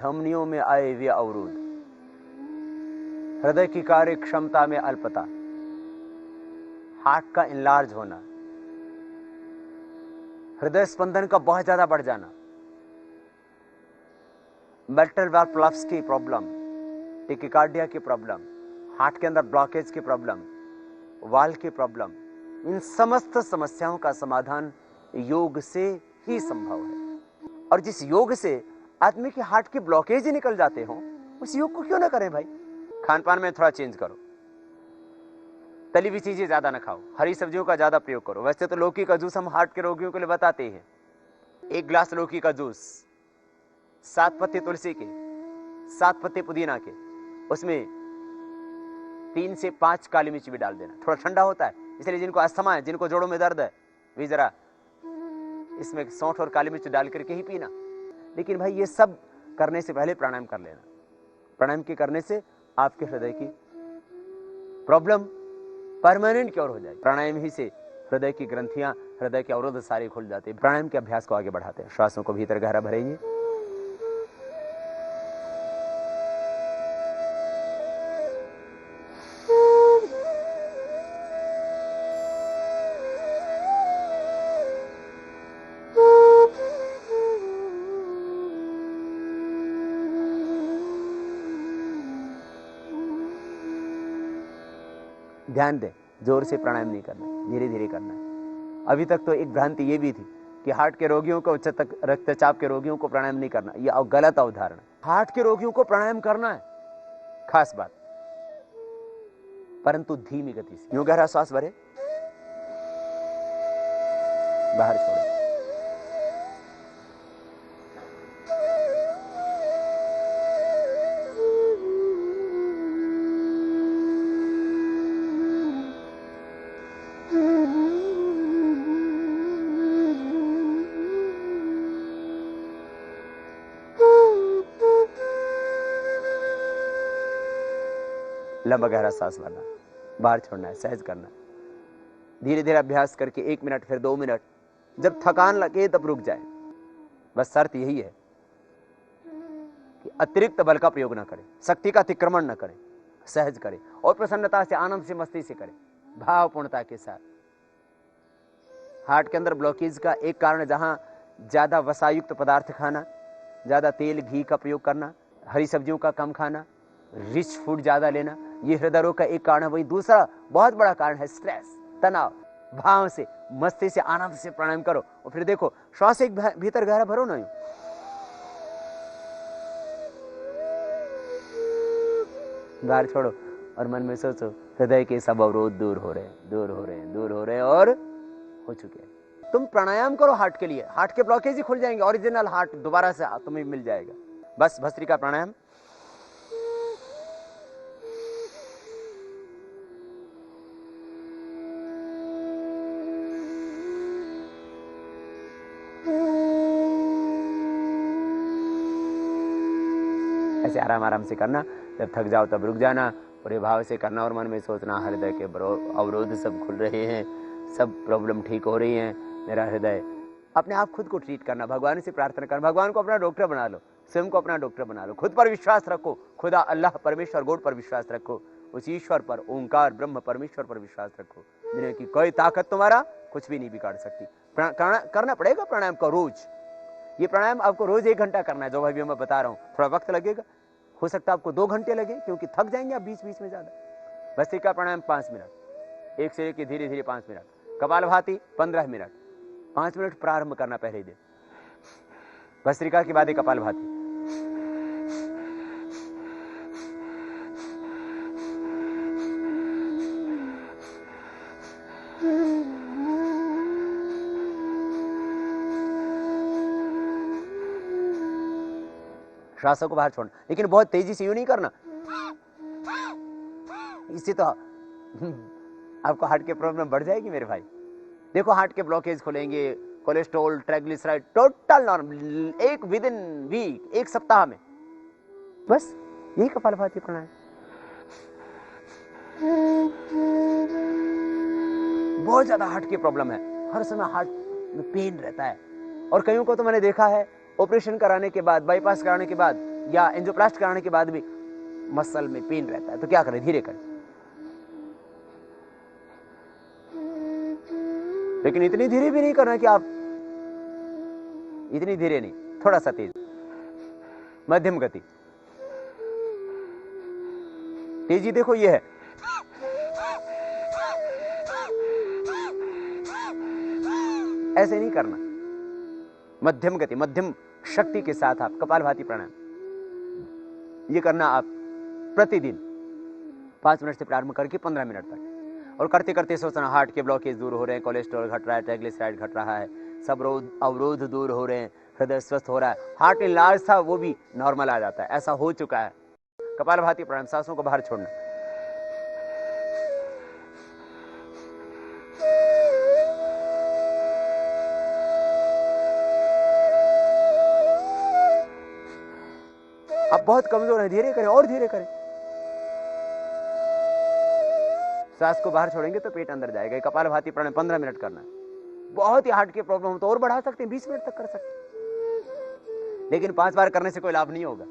धमनियों में आए हुए अवरोध, हृदय की कार्य क्षमता में अल्पता, हार्ट का इनलार्ज होना, हृदय स्पंदन का बहुत ज्यादा बढ़ जाना, मेटल वाल्व प्लफ्स की प्रॉब्लम, टेकिकार्डिया की प्रॉब्लम, हार्ट के अंदर ब्लॉकेज की प्रॉब्लम, वाल्व की प्रॉब्लम, इन समस्त समस्याओं का समाधान योग से ही संभव है। और जिस योग से आदमी के हार्ट की ब्लॉकेज ही निकल जाते हो, उस योग को क्यों ना करें भाई। खान पान में थोड़ा चेंज करो, तली हुई चीजें ज्यादा ना खाओ, हरी सब्जियों का ज्यादा प्रयोग करो। वैसे तो लौकी का जूस हम हार्ट के रोगियों के लिए बताते हैं। 1 गिलास लौकी का जूस, 7 पत्ते तुलसी के, 7 पत्ते पुदीना के, उसमें 3 से 5 काली मिर्च भी डाल देना। थोड़ा ठंडा होता है, इसलिए जिनको अस्थमा है, जिनको जोड़ों में दर्द है, भी जरा इसमें सौंठ और काली मिर्च डाल करके ही पीना। लेकिन भाई ये सब करने से पहले प्राणायाम कर लेना। प्राणायाम के करने से आपके हृदय की प्रॉब्लम परमानेंट क्योर हो जाए। प्राणायाम ही से हृदय की ग्रंथियां, हृदय के अवरोध सारे खुल जाते हैं। प्राणायाम के अभ्यास को आगे बढ़ाते हैं। श्वासों को भीतर गहरा भरेंगे, ध्यान दें, जोर से प्राणायाम नहीं करना, धीरे धीरे करना है। अभी तक तो एक भ्रांति ये भी थी कि हार्ट के रोगियों को, उच्च रक्तचाप के रोगियों को प्राणायाम नहीं करना, यह गलत अवधारणा। हार्ट के रोगियों को प्राणायाम करना है, खास बात, परंतु धीमी गति से। यूं गहरा श्वास भरे, बाहर छोड़ो। लंबा गहरा सांस भरना, बाहर छोड़ना है, सहज करना। धीरे धीरे अभ्यास करके 1 मिनट, फिर 2 मिनट, जब थकान लगे तब रुक जाए। बस शर्त यही है कि अतिरिक्त बल का प्रयोग ना करें, शक्ति का अतिक्रमण ना करें, सहज करें और प्रसन्नता से, आनंद से, मस्ती से करें, भावपूर्णता के साथ। हार्ट के अंदर ब्लॉकेज का एक कारण, जहां ज्यादा वसायुक्त पदार्थ खाना, ज्यादा तेल घी का प्रयोग करना, हरी सब्जियों का कम खाना, रिच फूड ज्यादा लेना, ये हृदय रोग का एक कारण है। वही दूसरा बहुत बड़ा कारण है स्ट्रेस, तनाव। भाव से, मस्ती से, आनंद से प्राणायाम करो और फिर देखो, श्वास एक भीतर गहरा भरो ना, बाहर छोड़ो और मन में सोचो हृदय के सब अवरोध दूर हो रहे हैं, दूर हो रहे हैं, दूर हो रहे हैं और हो चुके हैं। तुम प्राणायाम करो हार्ट के लिए, हार्ट के ब्लॉकेज ही खुल जाएंगे, ओरिजिनल हार्ट दोबारा से तुम्हें मिल जाएगा। बस भस्त्रिका प्राणायाम। ऐसे आराम आराम से करना, जब थक जाओ तब रुक जाना, पूरे भाव से करना और मन में सोचना हृदय के अवरोध सब खुल रहे हैं, सब प्रॉब्लम ठीक हो रही है, मेरा हृदय। अपने आप खुद को ट्रीट करना, भगवान से प्रार्थना करना, भगवान को अपना डॉक्टर बना लो, स्वयं को अपना डॉक्टर बना लो। खुद पर विश्वास रखो, खुदा अल्लाह परमेश्वर गॉड पर विश्वास रखो, उस ईश्वर पर, ओंकार ब्रह्म परमेश्वर पर विश्वास रखो। दुनिया की कोई ताकत तुम्हारा कुछ भी नहीं बिगाड़ सकती। करना पड़ेगा प्राणायाम का रोज। ये प्राणायाम आपको रोज 1 घंटा करना है, जो भाई मैं बता रहा हूँ। थोड़ा वक्त लगेगा, हो सकता है आपको 2 घंटे लगे, क्योंकि थक जाएंगे आप बीच बीच में ज्यादा। भस्त्रिका प्राणायाम 5 मिनट, एक से लेकर धीरे धीरे 5 मिनट। कपालभाति 15 मिनट, 5 मिनट प्रारंभ करना पहले दिन। भस्त्रिका के बाद एक कपालभाति। श्वासों को बाहर छोड़ना, लेकिन बहुत तेजी से यूं नहीं करना, इससे तो आपको हार्ट के प्रॉब्लम बढ़ जाएगी मेरे भाई। देखो हार्ट के ब्लॉकेज खुलेंगे, कोलेस्ट्रॉल, ट्राइग्लिसराइड टोटल नॉर्मल, एक विद इन वीक, 1 सप्ताह में। बस यही कपालभाति प्राणायाम। बहुत ज्यादा हार्ट की प्रॉब्लम है, हर समय हार्ट में पेन रहता है, और कईयों को तो मैंने देखा है ऑपरेशन कराने के बाद, बाईपास कराने के बाद या एंजियोप्लास्टी कराने के बाद भी मसल में पेन रहता है, तो क्या करें? धीरे करें, लेकिन इतनी धीरे भी नहीं करना कि आप, इतनी धीरे नहीं, थोड़ा सा तेज, मध्यम गति। तेजी देखो ये है, ऐसे नहीं करना, मध्यम गति, मध्यम शक्ति के साथ आप कपालभाति प्राणायाम ये करना आप प्रतिदिन 5 मिनट से प्रारंभ करके 15 मिनट तक। और करते करते सोचना हार्ट के ब्लॉकेज दूर हो रहे हैं, कोलेस्ट्रॉल घट रहा है, ट्राइग्लिसराइड घट रहा है, सब अवरोध दूर हो रहे हैं, हृदय स्वस्थ हो रहा है, हार्ट इनलार्ज था वो भी नॉर्मल आ जाता है, ऐसा हो चुका है। कपालभाति प्राणायाम, सांसों को बाहर छोड़ना। आप बहुत कमजोर हैं, धीरे करें और धीरे करें। सांस को बाहर छोड़ेंगे तो पेट अंदर जाएगा। कपालभाति प्राणायाम 15 मिनट करना है। बहुत ही हार्ट की प्रॉब्लम हो तो और बढ़ा सकते हैं, 20 मिनट तक कर सकते हैं, लेकिन 5 बार करने से कोई लाभ नहीं होगा।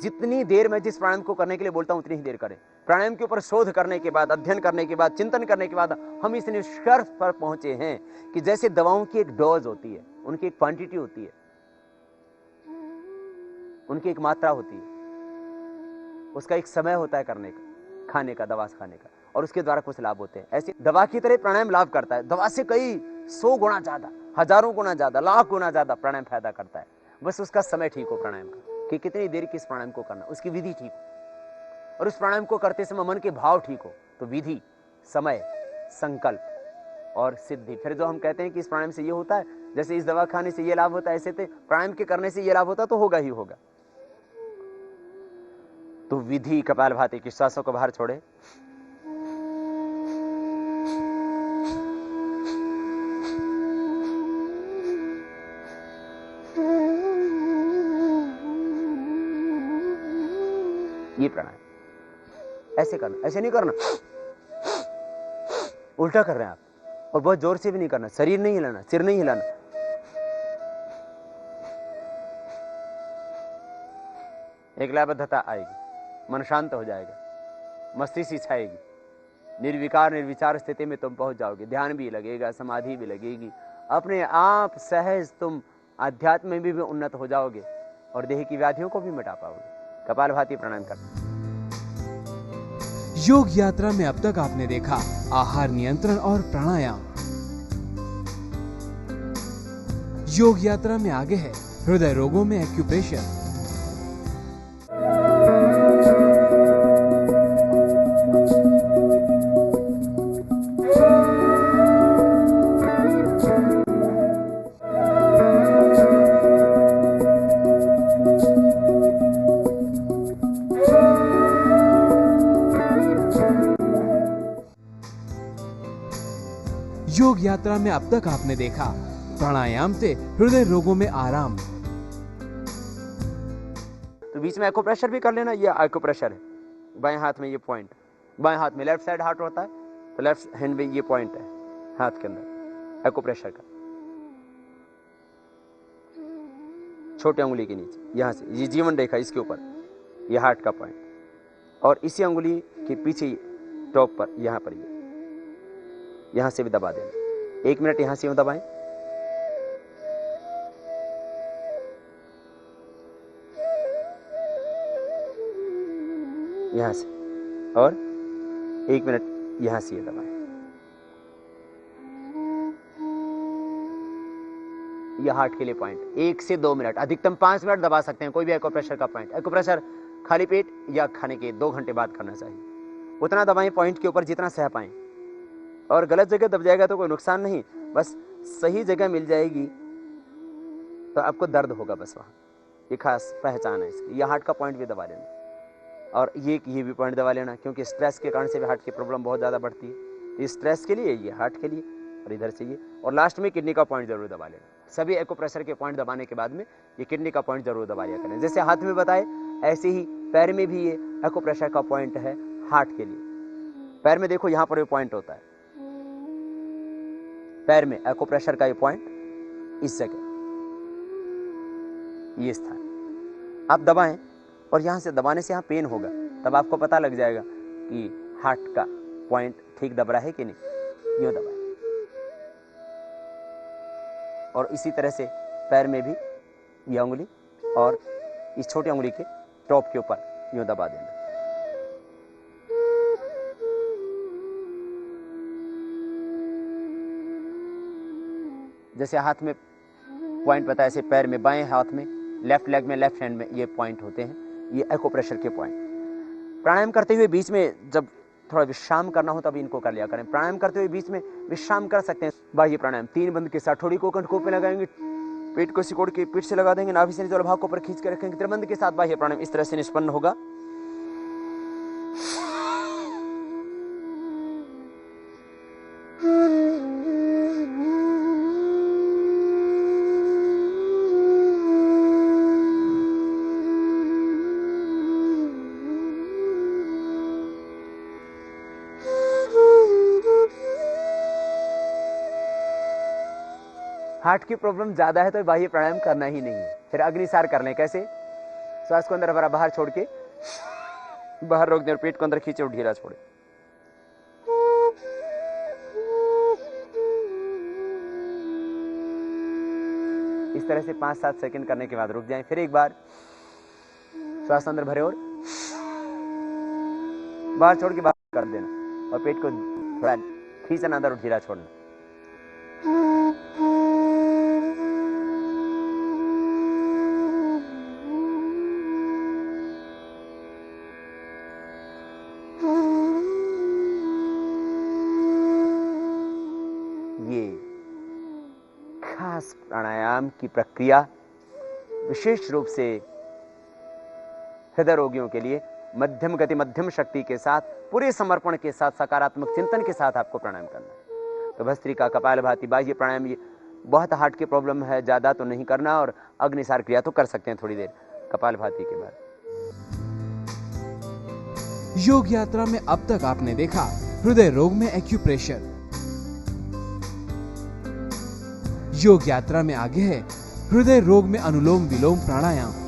जितनी देर मैं जिस प्राणायाम को करने के लिए बोलता हूं उतनी ही देर करें। प्राणायाम के ऊपर शोध करने के बाद, अध्ययन करने के बाद, चिंतन करने के बाद हम इस निष्कर्ष पर पहुंचे हैं कि जैसे दवाओं की एक डोज होती है, उनकी एक क्वांटिटी होती है, उनकी एक मात्रा होती है, उसका एक समय होता है करने का, खाने का, दवा खाने का, और उसके द्वारा कुछ लाभ होते हैं। ऐसे दवा की तरह प्राणायाम लाभ करता है, दवा से कई 100 गुना ज्यादा, हजारों गुना ज्यादा, लाख गुना ज्यादा प्राणायाम फायदा करता है। बस उसका समय ठीक हो प्राणायाम का, कि कितनी देर किस प्राणायाम को करना, उसकी विधि ठीक हो, और उस प्राणायाम को करते समय मन के भाव ठीक हो। तो विधि, समय, संकल्प और सिद्धि। फिर जो हम कहते हैं कि इस प्राणायाम से ये होता है, जैसे इस दवा खाने से ये लाभ होता है, ऐसे प्राणायाम के करने से ये लाभ होता, तो होगा ही होगा। तो विधि कपालभाति की, श्वासों को बाहर छोड़े, ये प्राणायाम ऐसे करना, ऐसे नहीं करना, उल्टा कर रहे हैं आप, और बहुत जोर से भी नहीं करना, शरीर नहीं हिलाना, सिर नहीं हिलाना। एक लयबद्धता आएगी, मन शांत हो जाएगा, मस्तिष्क छाएगी, निर्विकार निर्विचार स्थिति में तुम पहुंच जाओगे, ध्यान भी लगेगा, समाधि भी लगेगी, अपने आप सहज तुम अध्यात्म में भी उन्नत हो जाओगे और देह की व्याधियों को भी मिटा पाओगे। कपालभाति प्राणायाम करना। योग यात्रा में अब तक आपने देखा आहार नियंत्रण और प्राणायाम। योग यात्रा में आगे है हृदय रोगों में एक्यूप्रेशर। योग यात्रा में अब तक आपने देखा प्राणायाम से हृदय रोगों में आराम। तो बीच में एक्यूप्रेशर भी कर लेना। ये एक्यूप्रेशर है, बाएं हाथ में ये पॉइंट, बाएं हाथ में लेफ्ट साइड हार्ट होता है, तो लेफ्ट हैंड में ये पॉइंट है हाथ के अंदर एक्यूप्रेशर का, छोटे उंगली के नीचे, यहां से ये जीवन रेखा, इसके ऊपर ये हार्ट का पॉइंट, और इसी उंगली के पीछे टॉप पर, यहां पर ये, यहां से भी दबा देना। 1 मिनट यहां से यूं दबाएं, यहां से, और 1 मिनट यहां से ये दबाएं। यह हार्ट के लिए पॉइंट 1 से 2 मिनट, अधिकतम 5 मिनट दबा सकते हैं कोई भी एक्यूप्रेशर का पॉइंट। एक्यूप्रेशर खाली पेट या खाने के 2 घंटे बाद करना चाहिए। उतना दबाएं पॉइंट के ऊपर जितना सह पाएं, और गलत जगह दब जाएगा तो कोई नुकसान नहीं, बस सही जगह मिल जाएगी तो आपको दर्द होगा बस वहां। ये खास पहचान है इसकी। ये हार्ट का पॉइंट भी दबा लेना, और ये भी पॉइंट दबा लेना, क्योंकि स्ट्रेस के कारण से भी हार्ट की प्रॉब्लम बहुत ज्यादा बढ़ती है। ये स्ट्रेस के लिए, ये हार्ट के लिए, और इधर से ये, और लास्ट में किडनी का पॉइंट जरूर दबा लेना। सभी एक्यूप्रेशर के पॉइंट दबाने के बाद में ये किडनी का पॉइंट जरूर दबा लिया करें। जैसे हाथ में बताए, ऐसे ही पैर में भी ये एक्यूप्रेशर का पॉइंट है हार्ट के लिए। पैर में देखो यहां पर ये पॉइंट होता है, पैर में एक्यूप्रेशर का ये पॉइंट, इस जगह, ये स्थान आप दबाएं। और यहाँ से दबाने से यहाँ पेन होगा, तब आपको पता लग जाएगा कि हार्ट का पॉइंट ठीक दब रहा है कि नहीं। यूँ दबाएं। और इसी तरह से पैर में भी यह उंगली और इस छोटी उंगली के टॉप के ऊपर यूँ दबा देना। जैसे हाथ में पॉइंट बताया, ऐसे पैर में, बाएं हाथ में, लेफ्ट लेग में, लेफ्ट हैंड में ये पॉइंट होते हैं, ये एक्यूप्रेशर के पॉइंट। प्राणायाम करते हुए बीच में जब थोड़ा विश्राम करना हो तब इनको कर लिया करें। प्राणायाम करते हुए बीच में विश्राम कर सकते हैं। बाह्य प्राणायाम 3 बंद के साथ ठोड़ी को कंठकों पे लगाएंगे, पेट को सिकोड़ के पीठ से लगा देंगे, नाभि से नीचे भाग को ऊपर खींच के रखेंगे। त्रिबंध के साथ बाह्य प्राणायाम इस तरह से निष्पन्न होगा। हार्ट की प्रॉब्लम ज्यादा है तो बाह्य प्राणायाम करना ही नहीं है। फिर अग्निसार कर लें। कैसे? श्वास को अंदर भरा, बाहर छोड़ के बाहर रोक दें और पेट को अंदर खींचे और ढीला छोड़े। इस तरह से 5-7 सेकंड करने के बाद रुक जाएं। फिर एक बार श्वास अंदर भरे और बाहर छोड़ के बाहर कर देना और पेट को थोड़ा खींचना अंदर और ढीला छोड़ना। खास प्राणायाम की प्रक्रिया विशेष रूप से हृदय रोगियों के लिए मध्यम गति, मध्यम शक्ति के साथ, पूरे समर्पण के साथ, सकारात्मक चिंतन के साथ आपको प्राणायाम करना है। तो भस्त्रिका, कपालभाति, बाह्य प्राणायाम, ये बहुत हार्ट की प्रॉब्लम है, ज्यादा तो नहीं करना। और अग्निसार क्रिया तो कर सकते हैं थोड़ी देर कपालभाति के बाद। योग यात्रा में अब तक आपने देखा हृदय रोग में एक्यूप्रेशर। योग यात्रा में आगे है हृदय रोग में अनुलोम विलोम प्राणायाम।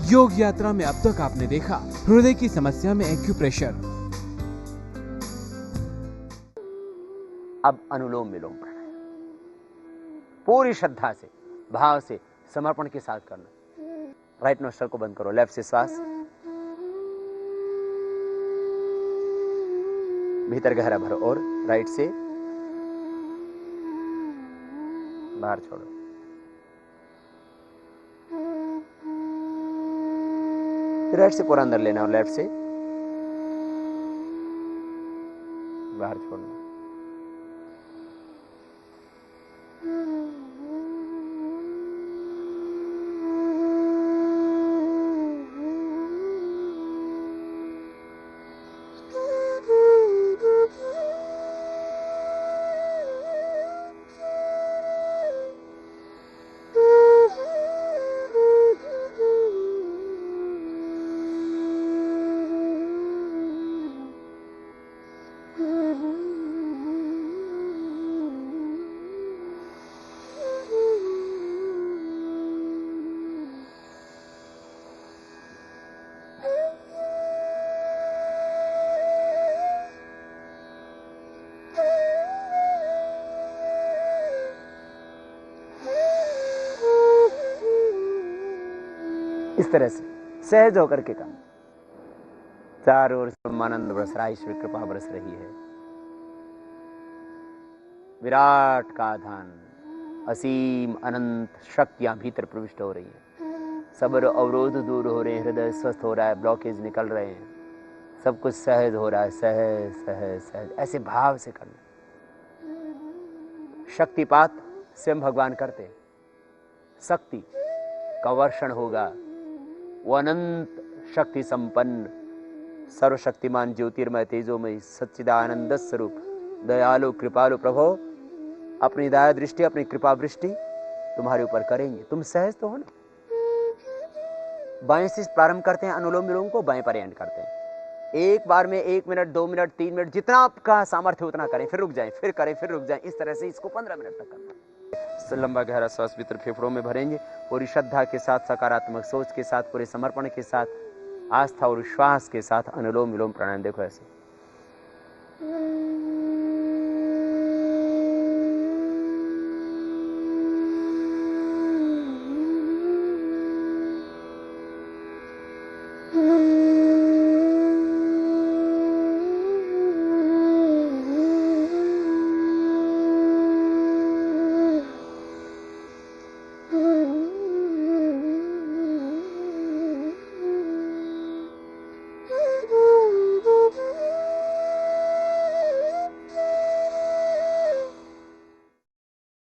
योग यात्रा में अब तक आपने देखा हृदय की समस्या में एक्यूप्रेशर। अब अनुलोम विलोम प्राणायाम पूरी श्रद्धा से, भाव से, समर्पण के साथ करना। राइट नोस्ट्रल को बंद करो, लेफ्ट से श्वास भीतर गहरा भरो और राइट से बाहर छोड़ो। राइट से पूरा अंदर लेना और लेफ्ट से बाहर छोड़ना। इस तरह से सहज होकर के काम। चारों ओर ब्रह्मानंद बरस रहा है, ईश्वर कृपा बरस रही है। विराट का धान, असीम अनंत शक्तियां भीतर प्रविष्ट हो रही है। सब अवरोध दूर हो रहे हैं, हृदय स्वस्थ हो रहा है, ब्लॉकेज निकल रहे हैं, सब कुछ सहज हो रहा है। सहज सहज सहज ऐसे भाव से करना। शक्तिपात स्वयं भगवान करते हैं। शक्ति का वर्षण होगा। वो अनंत शक्ति संपन्न, सर्वशक्तिमान, ज्योतिर्मय, तेजोमय, सच्चिदानंद स्वरूप, दयालु, कृपालु प्रभु अपनी दया दृष्टि, अपनी कृपा वृष्टि तुम्हारे ऊपर करेंगे। तुम सहज तो हो ना। बाएं से प्रारंभ करते हैं अनुलोम विलोम को, बाएं पर एंड करते हैं। एक बार में 1 मिनट, 2 मिनट, 3 मिनट, जितना आपका सामर्थ्य उतना करें, फिर रुक जाएं, फिर करें, फिर रुक जाएं। इस तरह से इसको 15 मिनट तक करना है। लंबा गहरा श्वास भीतर फेफड़ों में भरेंगे, पूरी श्रद्धा के साथ, सकारात्मक सोच के साथ, पूरे समर्पण के साथ, आस्था और विश्वास के साथ अनुलोम विलोम प्राणायाम। देखो ऐसे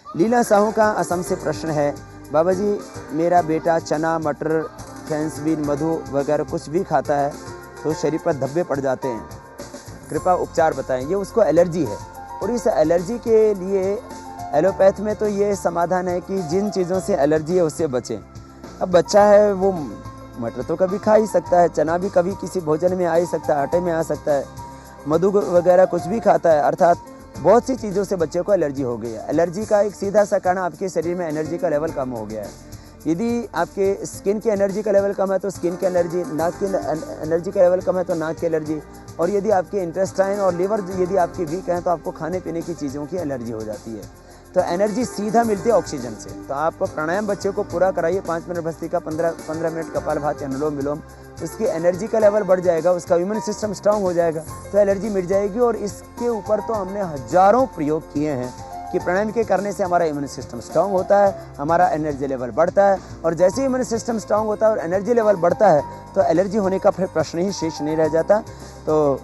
लीला साहू का असम से प्रश्न है, बाबा जी मेरा बेटा चना, मटर, फ्रेंच बीन, मधु वगैरह कुछ भी खाता है तो शरीर पर धब्बे पड़ जाते हैं, कृपया उपचार बताएं। ये उसको एलर्जी है और इस एलर्जी के लिए एलोपैथ में तो ये समाधान है कि जिन चीज़ों से एलर्जी है उससे बचें। अब बच्चा है वो मटर तो कभी खा ही सकता है, चना भी कभी किसी भोजन में आ ही सकता है, आटे में आ सकता है, मधु वगैरह कुछ भी खाता है, अर्थात बहुत सी चीज़ों से बच्चे को एलर्जी हो गई है। एलर्जी का एक सीधा सा कारण आपके शरीर में एनर्जी का लेवल कम हो गया है। यदि आपके स्किन की एनर्जी का लेवल कम है तो स्किन की एनर्जी, नाक की एनर्जी का लेवल कम है तो नाक की एनर्जी, और यदि आपके इंटेस्टाइन और लिवर यदि आपके वीक हैं तो आपको खाने पीने की चीज़ों की एलर्जी हो जाती है। तो एनर्जी सीधा मिलती है ऑक्सीजन से। तो आप प्राणायाम बच्चे को पूरा कराइए, 5 मिनट भस्त्रिका, 15 मिनट कपालभाति, अनुलोम विलोम, उसकी एनर्जी का लेवल बढ़ जाएगा, उसका इम्यून सिस्टम स्ट्रांग हो जाएगा, तो एलर्जी मिट जाएगी। और इसके ऊपर तो हमने हजारों प्रयोग किए हैं कि प्राणायाम के करने से हमारा इम्यून सिस्टम स्ट्रांग होता है, हमारा एनर्जी लेवल बढ़ता है, और जैसे ही इम्यून सिस्टम स्ट्रांग होता है और एनर्जी लेवल बढ़ता है तो एलर्जी होने का फिर प्रश्न ही शेष नहीं रह जाता। तो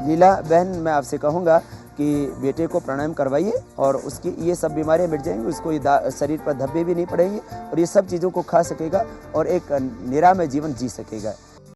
लीला बहन, मैं आपसे कहूँगा कि बेटे को प्राणायाम करवाइए और उसकी ये सब बीमारियां मिट जाएंगी, उसको ये शरीर पर धब्बे भी नहीं पड़ेंगे और ये सब चीज़ों को खा सकेगा और एक निरामय जीवन जी सकेगा।